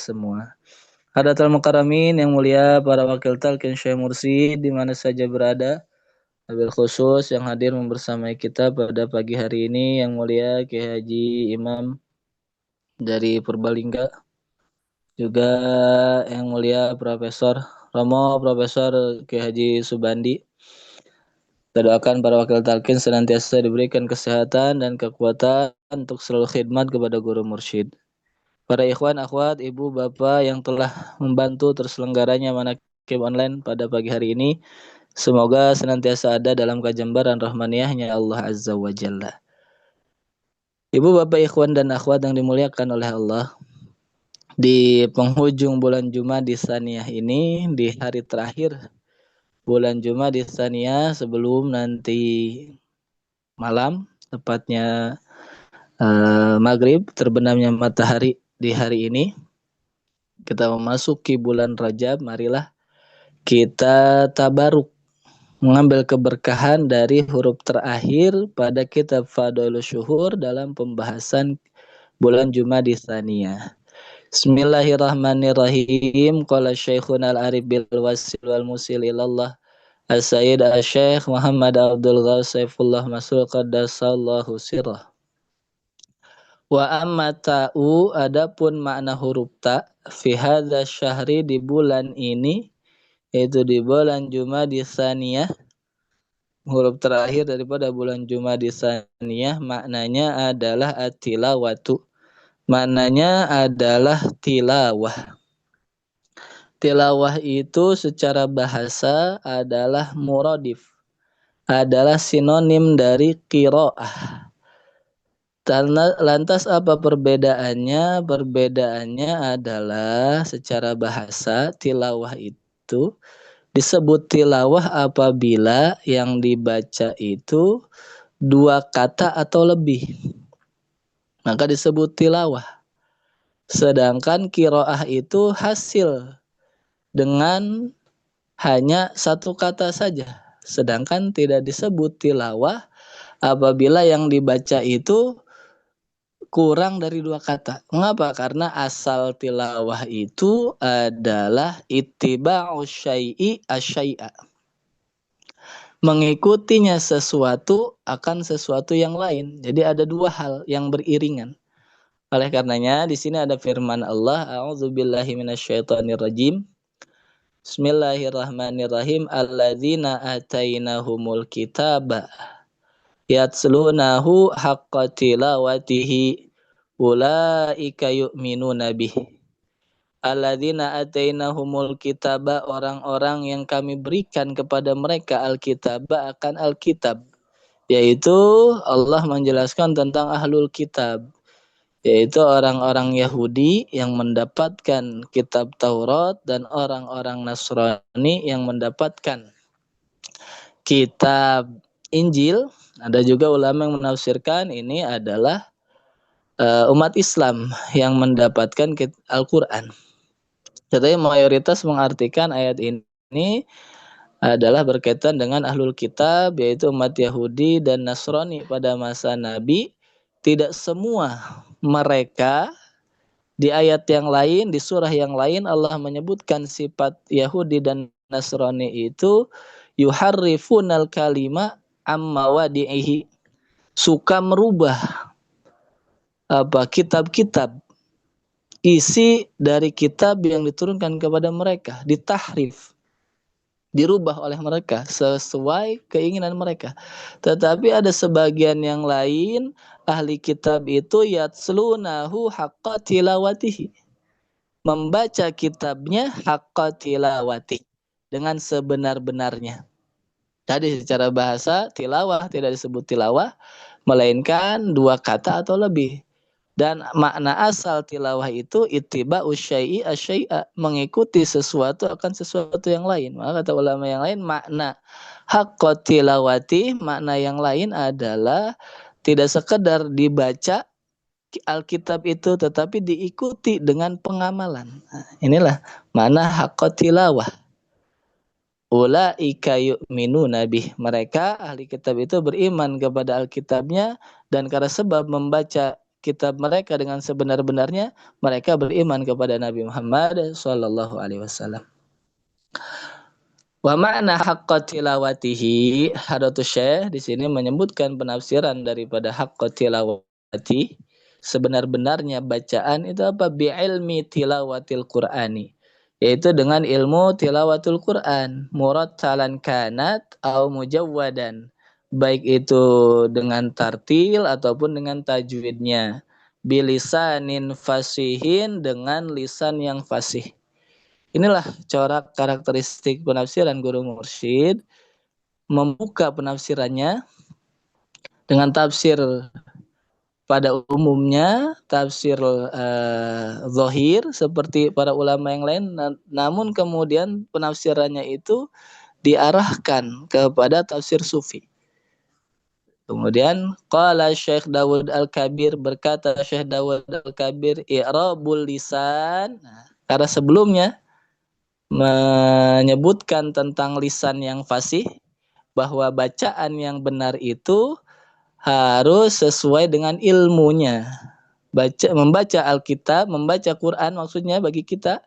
semua. Hadatul Mukarramin yang mulia para wakil talqin Syekh Mursyid di mana saja berada. Wabil khusus yang hadir membersamai kita pada pagi hari ini yang mulia Kiai Haji Imam dari Purbalingga. Juga yang mulia Profesor Romo, Profesor Kiai Haji Subandi. Kita doakan para wakil talqin senantiasa diberikan kesehatan dan kekuatan untuk selalu khidmat kepada guru mursyid. Para ikhwan, akhwat, ibu, bapak yang telah membantu terselenggaranya manaqib online pada pagi hari ini, semoga senantiasa ada dalam kajambaran rahmaniyahnya Allah Azza wa Jalla. Ibu, bapak, ikhwan dan akhwat yang dimuliakan oleh Allah, di penghujung bulan Jumadis Tsaniyah ini, di hari terakhir bulan Jumadis Tsaniyah sebelum nanti malam, tepatnya maghrib, terbenamnya matahari di hari ini, kita memasuki bulan Rajab. Marilah kita tabaruk mengambil keberkahan dari huruf terakhir pada kitab Fadailus Syuhur dalam pembahasan bulan Jumadis Tsaniyah. Bismillahirrahmanirrahim. Qala Syekhuna al-Arif bil wasil wal musil ilallah As-Sayyid Asy-Syaikh Muhammad Abdul Ghaus Saifullah Mas'ud qaddasallahu sirrah. Wa amma ta'u, adapun makna huruf ta fi hadza syahri di bulan ini, yaitu di bulan Jumadis Tsaniyah, huruf terakhir daripada bulan Jumadis Tsaniyah, maknanya adalah at-tilawatu. Maknanya adalah tilawah. Tilawah itu secara bahasa adalah muradif, adalah sinonim dari qiraah. Lantas apa perbedaannya? Perbedaannya adalah secara bahasa tilawah itu disebut tilawah apabila yang dibaca itu dua kata atau lebih, maka disebut tilawah. Sedangkan qiraah itu hasil dengan hanya satu kata saja. Sedangkan tidak disebut tilawah apabila yang dibaca itu kurang dari dua kata. Mengapa? Karena asal tilawah itu adalah ittiba'u syai'i asyai'a. Mengikutinya sesuatu akan sesuatu yang lain. Jadi ada dua hal yang beriringan. Oleh karenanya di sini ada firman Allah, a'udzubillahi minasyaitonirrajim. Bismillahirrahmanirrahim. Alladzina atainahumul kitaba yatslunahu haqqa tilawatihi ulaika yu'minuna bih. Alladzina atainahumul kitaba, orang-orang yang kami berikan kepada mereka alkitaba akan alkitab. Yaitu Allah menjelaskan tentang ahlul kitab, yaitu orang-orang Yahudi yang mendapatkan kitab Taurat dan orang-orang Nasrani yang mendapatkan kitab Injil. Ada juga ulama yang menafsirkan ini adalah umat Islam yang mendapatkan Al-Quran. Jadi mayoritas mengartikan ayat ini adalah berkaitan dengan ahlul kitab, yaitu umat Yahudi dan Nasrani pada masa Nabi. Tidak semua mereka, di ayat yang lain, di surah yang lain Allah menyebutkan sifat Yahudi dan Nasrani itu yuharrifunal kalima amma wadi'ihi, suka merubah kitab-kitab, isi dari kitab yang diturunkan kepada mereka, ditahrif, dirubah oleh mereka sesuai keinginan mereka. Tetapi ada sebagian yang lain, ahli kitab itu yatslunahu haqqa tilawatihi, membaca kitabnya haqqa tilawati, dengan sebenar-benarnya. Tadi secara bahasa tilawah tidak disebut tilawah, melainkan dua kata atau lebih. Dan makna asal tilawah itu ittiba'u syai'i asyai'a, mengikuti sesuatu akan sesuatu yang lain. Maka kata ulama yang lain, makna haqqa tilawati, makna yang lain adalah tidak sekedar dibaca Alkitab itu, tetapi diikuti dengan pengamalan. Nah, inilah makna haqqa tilawah. Ulaika yu'minuna bih, mereka ahli kitab itu beriman kepada Alkitabnya, dan karena sebab membaca kitab mereka dengan sebenar-benarnya, mereka beriman kepada Nabi Muhammad sallallahu alaihi wasallam. Wa ma'na haqqa tilawatihi, Hadratus Syekh di sini menyebutkan penafsiran daripada haqqa tilawati, sebenar-benarnya bacaan itu apa? Bi ilmi tilawatil Qur'ani, yaitu dengan ilmu tilawatul Quran, murattalan kanat au mujawwadan, baik itu dengan tartil ataupun dengan tajwidnya, bilisanin fasihin, dengan lisan yang fasih. Inilah corak karakteristik penafsiran guru mursyid, membuka penafsirannya dengan tafsir pada umumnya, tafsir zahir seperti para ulama yang lain, namun kemudian penafsirannya itu diarahkan kepada tafsir sufi. Kemudian qala Syekh Dawud Al-Kabir, berkata Syekh Dawud Al-Kabir, i'rabul lisan. Nah, karena sebelumnya menyebutkan tentang lisan yang fasih, bahwa bacaan yang benar itu harus sesuai dengan ilmunya. Membaca Alkitab, membaca Quran maksudnya bagi kita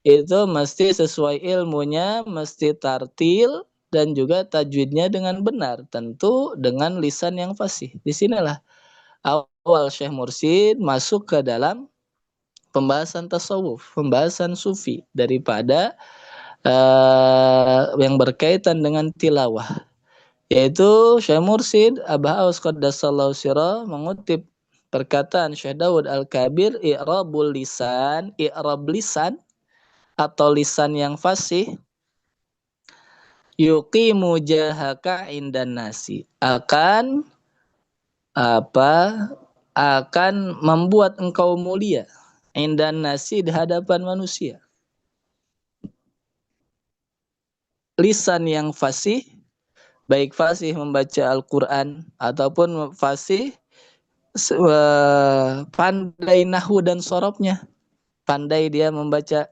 itu mesti sesuai ilmunya, mesti tartil dan juga tajwidnya dengan benar, tentu dengan lisan yang fasih. Disinilah awal Syekh Mursyid masuk ke dalam pembahasan tasawuf, pembahasan sufi daripada yang berkaitan dengan tilawah, yaitu Syekh Mursyid Abah Aus Qaddasallahu sirah mengutip perkataan Syekh Dawud Al-Kabir, i'rabul lisan, i'rab lisan atau lisan yang fasih, yuqimu jahaka indan nasi, akan akan membuat engkau mulia, indan nasi, di hadapan manusia. Lisan yang fasih, baik fasih membaca Al-Quran ataupun fasih pandai nahwu dan sorobnya, pandai dia membaca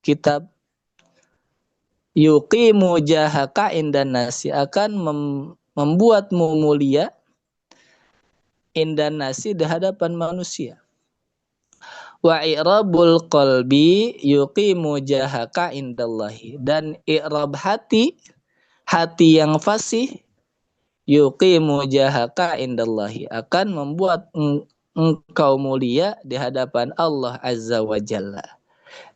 kitab, yuqimu jahaka indan nasi, akan membuatmu mulia, indan nasi, di hadapan manusia. Wa i'rabul qalbi yuqimu jahaka indallahi, dan i'rab hati, hati yang fasih, yuqimu jahaka indallahi, akan membuat engkau mulia di hadapan Allah Azza wa Jalla.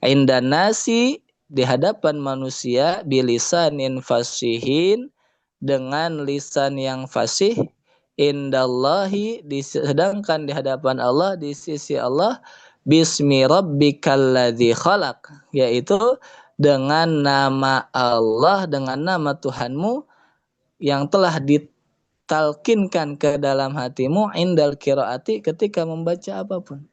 Indan nasi, di hadapan manusia, bilisanin fasihin, dengan lisan yang fasih, indallahi, sedangkan di hadapan Allah, di sisi Allah, bismi rabbikal ladzi khalaq, yaitu dengan nama Allah, dengan nama Tuhanmu yang telah ditalkinkan ke dalam hatimu, indal qiraati, ketika membaca apapun.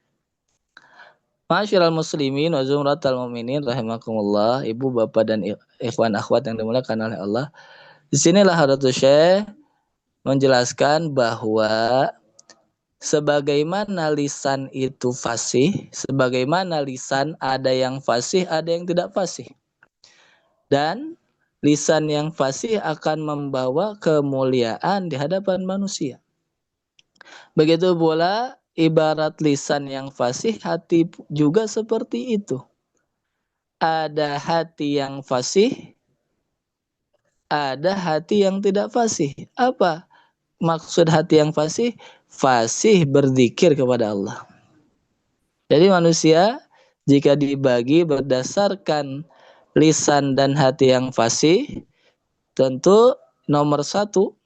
Masyiral muslimin wa zumratal mu'minin rahimakumullah, ibu bapak dan ikhwan akhwat yang dimuliakan oleh Allah. Disinilah Hadratus Syekh menjelaskan bahwa sebagaimana lisan itu fasih, sebagaimana lisan ada yang fasih, ada yang tidak fasih. Dan lisan yang fasih akan membawa kemuliaan di hadapan manusia. Begitu pula ibarat lisan yang fasih, hati juga seperti itu. Ada hati yang fasih, ada hati yang tidak fasih. Apa maksud hati yang fasih? Fasih berzikir kepada Allah. Jadi manusia jika dibagi berdasarkan lisan dan hati yang fasih, tentu nomor satu,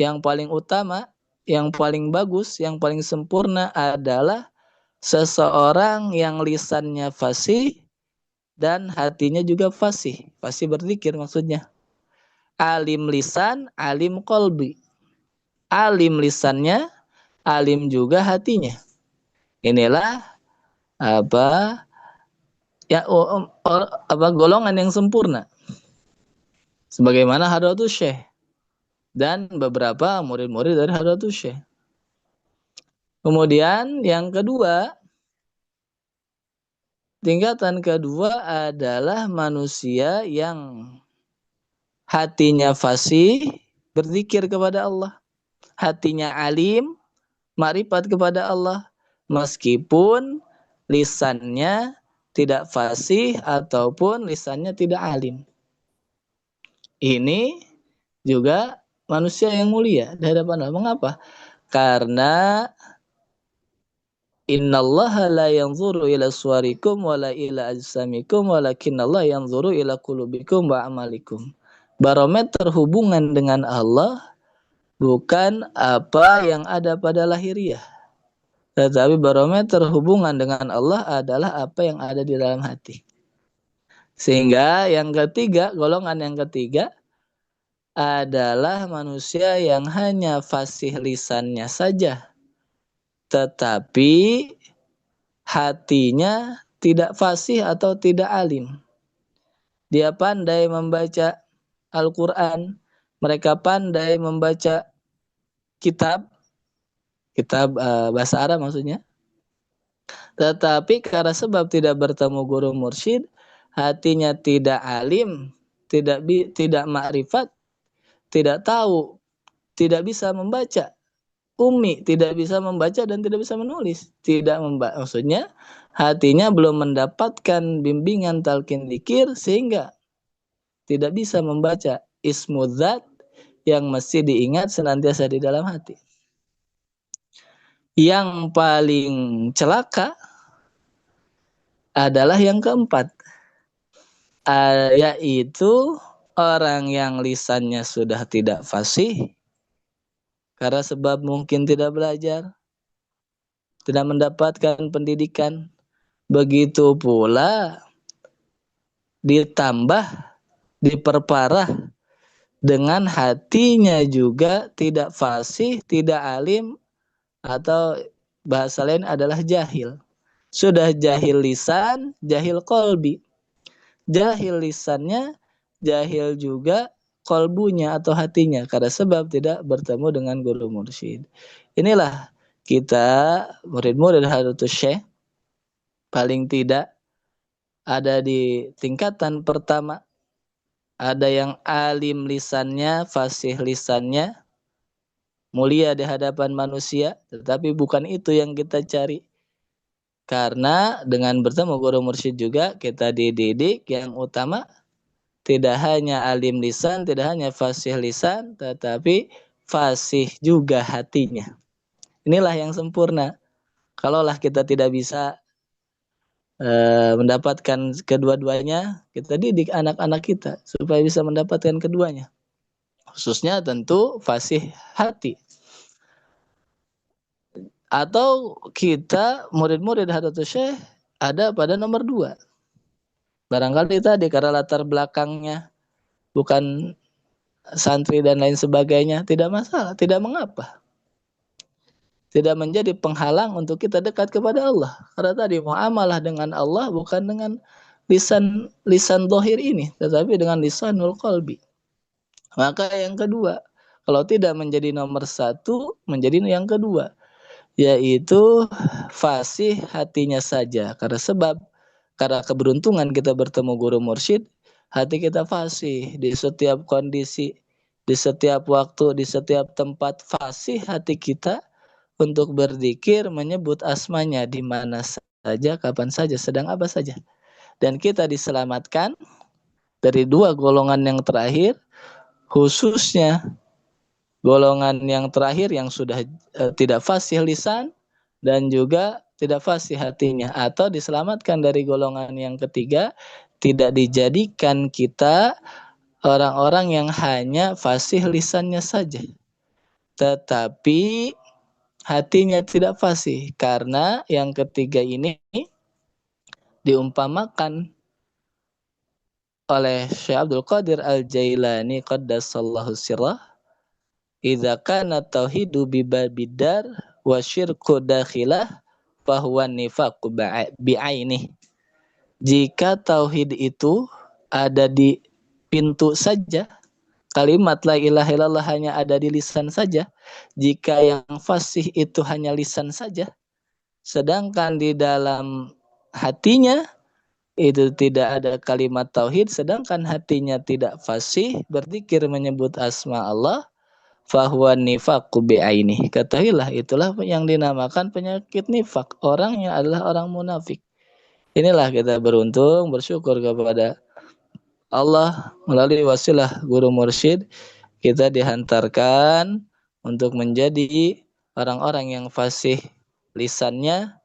yang paling utama, yang paling bagus, yang paling sempurna adalah seseorang yang lisannya fasih dan hatinya juga fasih. Fasih berzikir maksudnya. Alim lisan, alim qalbi. Alim lisannya, alim juga hatinya. Inilah golongan yang sempurna. Sebagaimana Hadratus Syekh dan beberapa murid-murid dari Hadratus Syekh. Kemudian yang kedua, tingkatan kedua adalah manusia yang hatinya fasih, berzikir kepada Allah. Hatinya alim, makrifat kepada Allah. meskipun lisannya tidak fasih ataupun lisannya tidak alim. Ini juga manusia yang mulia di hadapan Allah. Mengapa? Karena innallaha la yanzuru ila suwarikum wala ila ajsamikum walakinnallaha yanzuru ila qulubikum wa amalikum. Barometer hubungan dengan Allah bukan apa yang ada pada lahiriah, tetapi barometer hubungan dengan Allah adalah apa yang ada di dalam hati. Sehingga yang ketiga, golongan yang ketiga adalah manusia yang hanya fasih lisannya saja, tetapi hatinya tidak fasih atau tidak alim. Dia pandai membaca Al-Quran, mereka pandai membaca kitab bahasa Arab maksudnya, tetapi karena sebab tidak bertemu guru mursyid, hatinya tidak alim, tidak makrifat, tidak tahu, tidak bisa membaca, ummi, tidak bisa membaca dan tidak bisa menulis, maksudnya hatinya belum mendapatkan bimbingan talqin dzikir sehingga tidak bisa membaca ismudzat yang mesti diingat senantiasa di dalam hati. Yang paling celaka adalah yang keempat, yaitu orang yang lisannya sudah tidak fasih karena sebab mungkin tidak belajar, tidak mendapatkan pendidikan. Begitu pula ditambah, diperparah dengan hatinya juga tidak fasih, tidak alim, atau bahasa lain adalah jahil. Sudah jahil lisan, jahil kolbi. Jahil lisannya, jahil juga kolbunya atau hatinya, karena sebab tidak bertemu dengan guru mursyid. Inilah kita murid-murid Hadratus Syekh paling tidak ada di tingkatan pertama. Ada yang alim lisannya, fasih lisannya, mulia di hadapan manusia, tetapi bukan itu yang kita cari. Karena dengan bertemu guru mursyid juga kita dididik yang utama tidak hanya alim lisan, tidak hanya fasih lisan, tetapi fasih juga hatinya. Inilah yang sempurna. Kalaulah kita tidak bisa mendapatkan kedua-duanya, kita didik anak-anak kita supaya bisa mendapatkan keduanya. Khususnya tentu fasih hati. Atau kita murid-murid Hadratus Syekh ada pada nomor 2. Barangkali tadi karena latar belakangnya bukan santri dan lain sebagainya, tidak masalah, tidak mengapa. Tidak menjadi penghalang untuk kita dekat kepada Allah. Karena tadi muamalah dengan Allah bukan dengan lisan zahir ini, tetapi dengan lisanul qalbi. Maka yang kedua, kalau tidak menjadi nomor 1, menjadi yang kedua, yaitu fasih hatinya saja. Karena keberuntungan kita bertemu guru mursyid, hati kita fasih di setiap kondisi, di setiap waktu, di setiap tempat, fasih hati kita untuk berzikir, menyebut asmanya di mana saja, kapan saja, sedang apa saja. Dan kita diselamatkan dari 2 golongan yang terakhir, khususnya golongan yang terakhir yang sudah tidak fasih lisan dan juga tidak fasih hatinya, atau diselamatkan dari golongan yang ketiga, tidak dijadikan kita orang-orang yang hanya fasih lisannya saja, tetapi hatinya tidak fasih. Karena yang ketiga ini diumpamakan oleh Syekh Abdul Qadir Al-Jailani qaddasallahu sirrah, idza kana tauhidu bibabidar wa syirku dakhilah fahuwa nifaqu bi'ainih. Jika tauhid itu ada di pintu saja, kalimat la ilaha illallah hanya ada di lisan saja, jika yang fasih itu hanya lisan saja, sedangkan di dalam hatinya itu tidak ada kalimat tauhid, sedangkan hatinya tidak fasih berzikir menyebut asma Allah, fahuwa nifaqu bi'aini. Ketahuilah itulah yang dinamakan penyakit nifak. Orangnya adalah orang munafik. Inilah kita beruntung bersyukur kepada Allah melalui wasilah guru mursyid kita dihantarkan untuk menjadi orang-orang yang fasih lisannya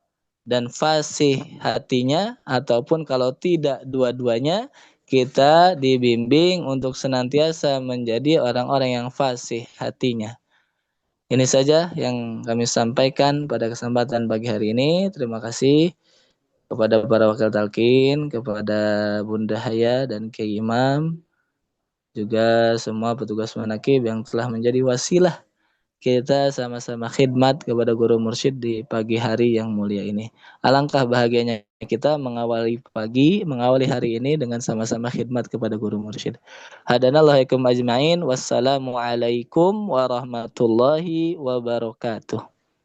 dan fasih hatinya, ataupun kalau tidak dua-duanya kita dibimbing untuk senantiasa menjadi orang-orang yang fasih hatinya. Ini saja yang kami sampaikan pada kesempatan pagi hari ini. Terima kasih kepada para wakil talqin, kepada Bunda Haya dan Kiai Imam, juga semua petugas manakib yang telah menjadi wasilah kita sama-sama khidmat kepada guru mursyid di pagi hari yang mulia ini. Alangkah bahagianya kita mengawali hari ini dengan sama-sama khidmat kepada guru mursyid. Hadanallahaikum ajmain. Wassalamualaikum warahmatullahi wabarakatuh.